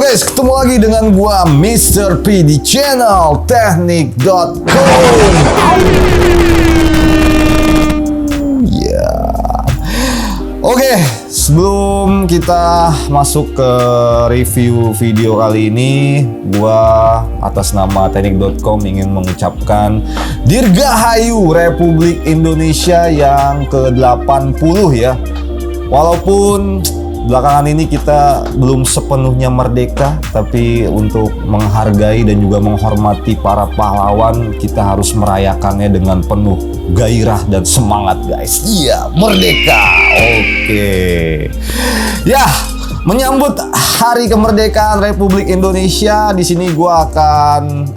guys, ketemu lagi dengan gua Mr. P di channel Teknik.com. Ya. Oke, sebelum kita masuk ke review video kali ini, gua atas nama Teknik.com ingin mengucapkan Dirgahayu Republik Indonesia yang ke-80 ya. Walaupun belakangan ini kita belum sepenuhnya merdeka, tapi untuk menghargai dan juga menghormati para pahlawan, kita harus merayakannya dengan penuh gairah dan semangat, guys. Iya, merdeka. Oke. Ya, menyambut Hari Kemerdekaan Republik Indonesia, di sini gua akan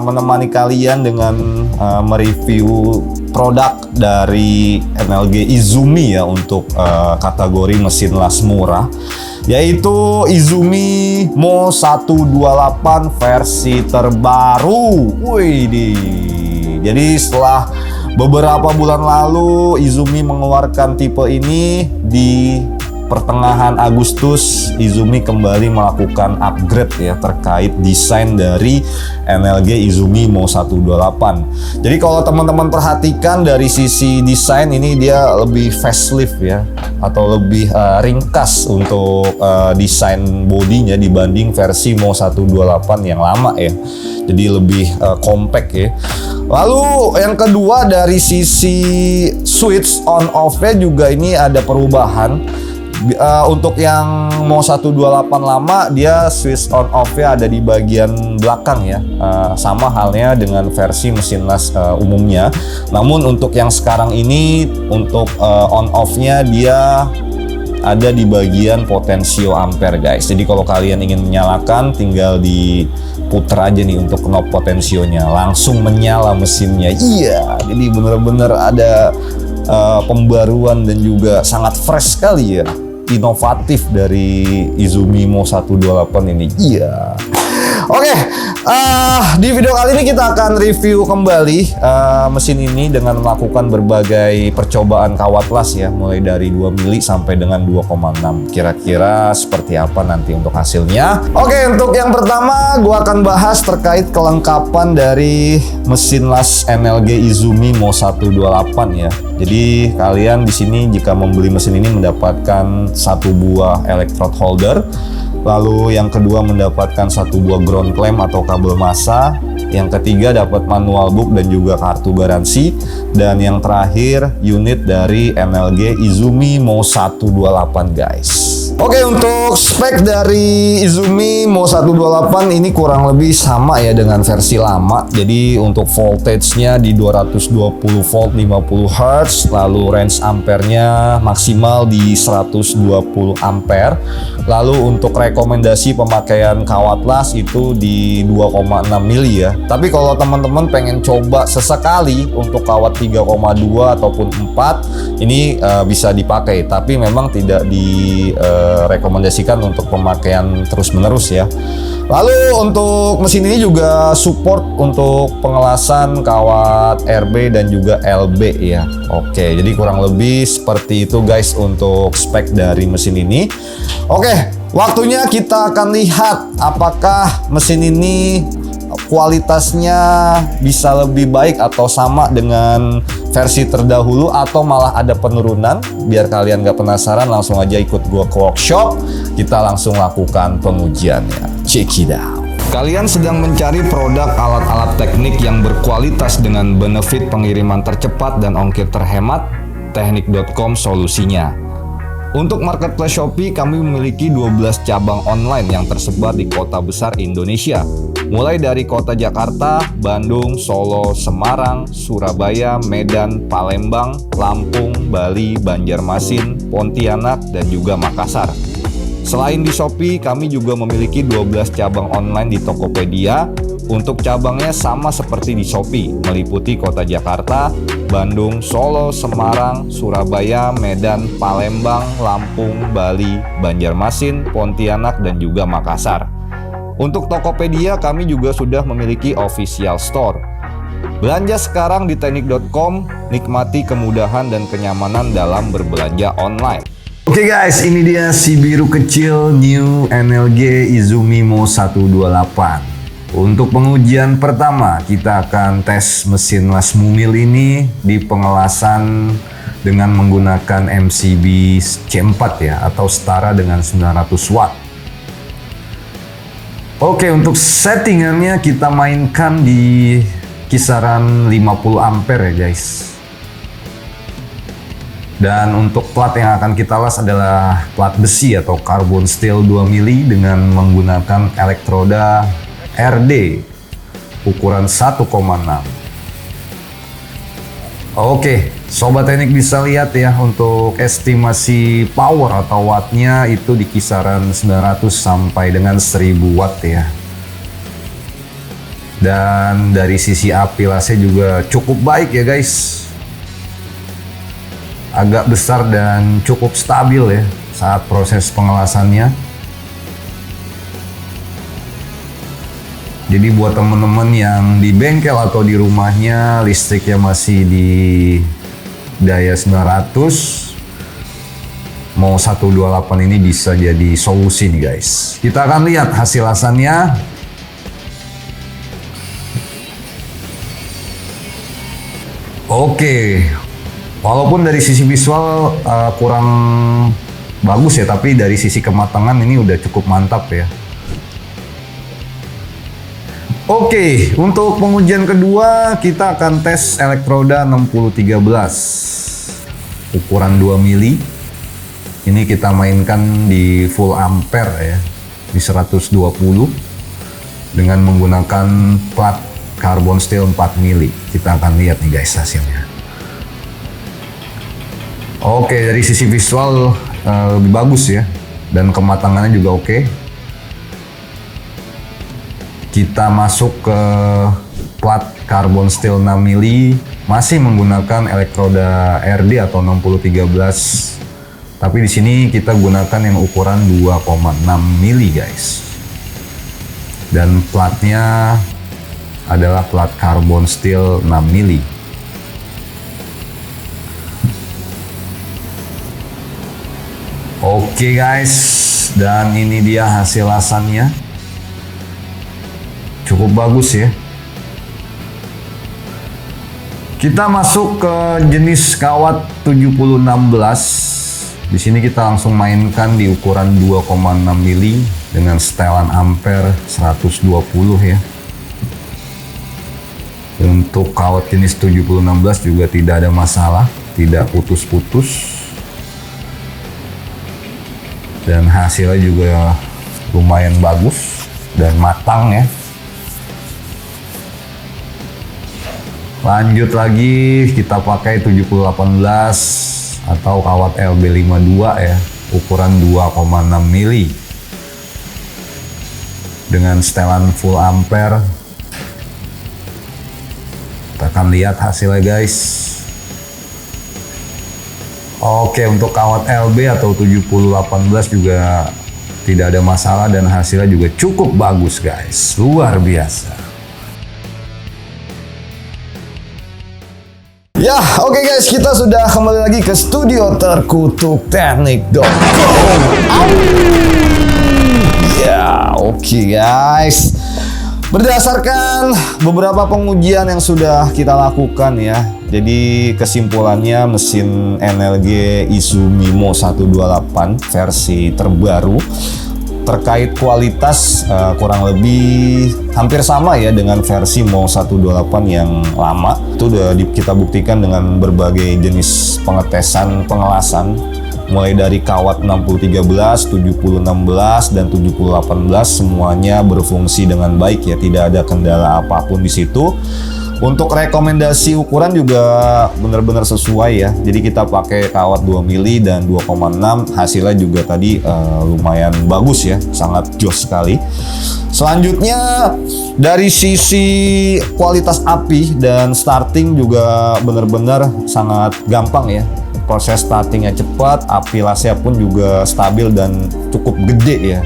menemani kalian dengan mereview produk dari MLG Izumi ya untuk kategori mesin las murah, yaitu Izumi Mo 128 versi terbaru. Wih, jadi setelah beberapa bulan lalu Izumi mengeluarkan tipe ini, di pertengahan Agustus Izumi kembali melakukan upgrade ya terkait desain dari MLG Izumi Mo 128. Jadi kalau teman-teman perhatikan dari sisi desain ini, dia lebih facelift ya, atau lebih ringkas untuk desain bodinya dibanding versi Mo 128 yang lama ya. Jadi lebih compact ya. Lalu yang kedua, dari sisi switch on off-nya juga ini ada perubahan. Untuk yang Mo 128 lama, dia switch on off-nya ada di bagian belakang ya, sama halnya dengan versi mesin las umumnya. Namun untuk yang sekarang ini, untuk on off-nya dia ada di bagian potensio ampere, guys. Jadi kalau kalian ingin menyalakan, tinggal diputer aja nih untuk knob potensionya, langsung menyala mesinnya. Iya, jadi bener-bener ada pembaruan dan juga sangat fresh sekali ya, inovatif dari Izumi Mo 128 ini. Iya. Oke, di video kali ini kita akan review kembali mesin ini dengan melakukan berbagai percobaan kawat las ya, mulai dari 2 mili sampai dengan 2,6. Kira-kira seperti apa nanti untuk hasilnya. Oke, untuk yang pertama gua akan bahas terkait kelengkapan dari mesin las MLG Izumi Mo 128 ya. Jadi kalian di sini jika membeli mesin ini mendapatkan satu buah electrode holder. Lalu yang kedua mendapatkan satu buah ground clamp atau kabel massa. Yang ketiga dapat manual book dan juga kartu garansi. Dan yang terakhir unit dari MLG Izumi Mo 128, guys. Oke, untuk spek dari Izumi Mo 128 ini kurang lebih sama ya dengan versi lama. Jadi untuk voltage-nya di 220 volt 50 Hz, lalu range ampernya maksimal di 120 ampere. Lalu untuk rekomendasi pemakaian kawat las itu di 2,6 mili ya. Tapi kalau teman-teman pengen coba sesekali untuk kawat 3,2 ataupun 4, ini bisa dipakai, tapi memang tidak rekomendasikan untuk pemakaian terus-menerus ya. Lalu untuk mesin ini juga support untuk pengelasan kawat RB dan juga LB ya. Oke, jadi kurang lebih seperti itu, guys, untuk spek dari mesin ini. Oke, waktunya kita akan lihat apakah mesin ini kualitasnya bisa lebih baik atau sama dengan versi terdahulu atau malah ada penurunan. Biar kalian gak penasaran, langsung aja ikut gua ke workshop. Kita langsung lakukan pengujiannya. Check it out. Kalian sedang mencari produk alat-alat teknik yang berkualitas dengan benefit pengiriman tercepat dan ongkir terhemat? Teknik.com solusinya. Untuk marketplace Shopee, kami memiliki 12 cabang online yang tersebar di kota besar Indonesia. Mulai dari kota Jakarta, Bandung, Solo, Semarang, Surabaya, Medan, Palembang, Lampung, Bali, Banjarmasin, Pontianak, dan juga Makassar. Selain di Shopee, kami juga memiliki 12 cabang online di Tokopedia. Untuk cabangnya sama seperti di Shopee, meliputi kota Jakarta, Bandung, Solo, Semarang, Surabaya, Medan, Palembang, Lampung, Bali, Banjarmasin, Pontianak, dan juga Makassar. Untuk Tokopedia, kami juga sudah memiliki official store. Belanja sekarang di teknik.com, nikmati kemudahan dan kenyamanan dalam berbelanja online. Oke guys, ini dia si biru kecil New NLG Izumimo 128. Untuk pengujian pertama, kita akan tes mesin las mumil ini di pengelasan dengan menggunakan MCB C4 ya, atau setara dengan 900 watt. Oke, untuk settingannya kita mainkan di kisaran 50 ampere ya guys. Dan untuk plat yang akan kita las adalah plat besi atau carbon steel 2 mili dengan menggunakan elektroda RD ukuran 1,6. Oke, sobat teknik bisa lihat ya, untuk estimasi power atau wattnya itu di kisaran 900 sampai dengan 1000 watt ya. Dan dari sisi api lasnya juga cukup baik ya guys. Agak besar dan cukup stabil ya saat proses pengelasannya. Jadi buat teman-teman yang di bengkel atau di rumahnya listriknya masih di daya 900, mau 128 ini bisa jadi solusi nih guys. Kita akan lihat hasil lasannya. Oke. Walaupun dari sisi visual kurang bagus ya, tapi dari sisi kematangan ini udah cukup mantap ya. Oke, untuk pengujian kedua kita akan tes elektroda 6013 ukuran 2 mili. Ini kita mainkan di full ampere ya, di 120 dengan menggunakan plat carbon steel 4 mili. Kita akan lihat nih guys hasilnya. Oke, dari sisi visual lebih bagus ya, dan kematangannya juga oke. Kita masuk ke plat carbon steel 6 mili, masih menggunakan elektroda RD atau 6013. Tapi di sini kita gunakan yang ukuran 2,6 mili guys. Dan platnya adalah plat carbon steel 6 mili. Oke guys, dan ini dia hasil lasannya. Cukup bagus ya. Kita masuk ke jenis kawat 7016. Di sini kita langsung mainkan di ukuran 2,6 mili dengan setelan ampere 120 ya. Untuk kawat jenis 7016 juga tidak ada masalah, tidak putus-putus. Dan hasilnya juga lumayan bagus dan matang ya. Lanjut lagi, kita pakai 7018 atau kawat LB52 ya, ukuran 2,6 mili dengan setelan full ampere. Kita akan lihat hasilnya guys. Oke, untuk kawat LB atau 7018 juga tidak ada masalah dan hasilnya juga cukup bagus guys, luar biasa. Ya, oke guys, kita sudah kembali lagi ke studio terkutuk teknik.com. Ya, oke guys. Berdasarkan beberapa pengujian yang sudah kita lakukan ya, jadi kesimpulannya mesin NLG Izumimo 128 versi terbaru terkait kualitas kurang lebih hampir sama ya dengan versi Mo 128 yang lama. Itu udah kita buktikan dengan berbagai jenis pengetesan pengelasan, mulai dari kawat 6013, 7016 dan 7018 semuanya berfungsi dengan baik ya, tidak ada kendala apapun di situ. Untuk rekomendasi ukuran juga benar-benar sesuai ya. Jadi kita pakai kawat 2 mili dan 2,6, hasilnya juga tadi lumayan bagus ya, sangat jos sekali. Selanjutnya dari sisi kualitas api dan starting juga benar-benar sangat gampang ya. Proses startingnya cepat, api lasnya pun juga stabil dan cukup gede ya.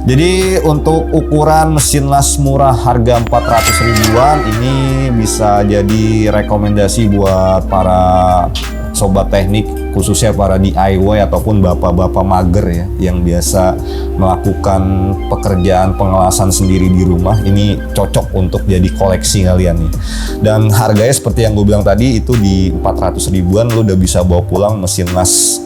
Jadi untuk ukuran mesin las murah harga 400 ribuan ini bisa jadi rekomendasi buat para sobat teknik khususnya para DIY ataupun bapak-bapak mager ya yang biasa melakukan pekerjaan pengelasan sendiri di rumah. Ini cocok untuk jadi koleksi kalian nih. Dan harganya seperti yang gue bilang tadi itu di 400 ribuan lo udah bisa bawa pulang mesin las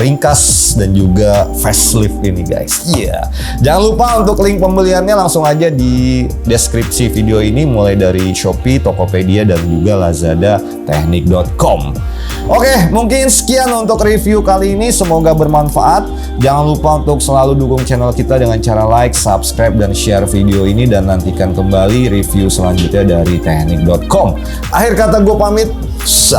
ringkas dan juga facelift ini guys. Iya. Jangan lupa untuk link pembeliannya langsung aja di deskripsi video ini, mulai dari Shopee, Tokopedia dan juga Lazada, teknik.com. Oke, mungkin sekian untuk review kali ini, semoga bermanfaat. Jangan lupa untuk selalu dukung channel kita dengan cara like, subscribe dan share video ini, dan nantikan kembali review selanjutnya dari teknik.com. Akhir kata gue pamit.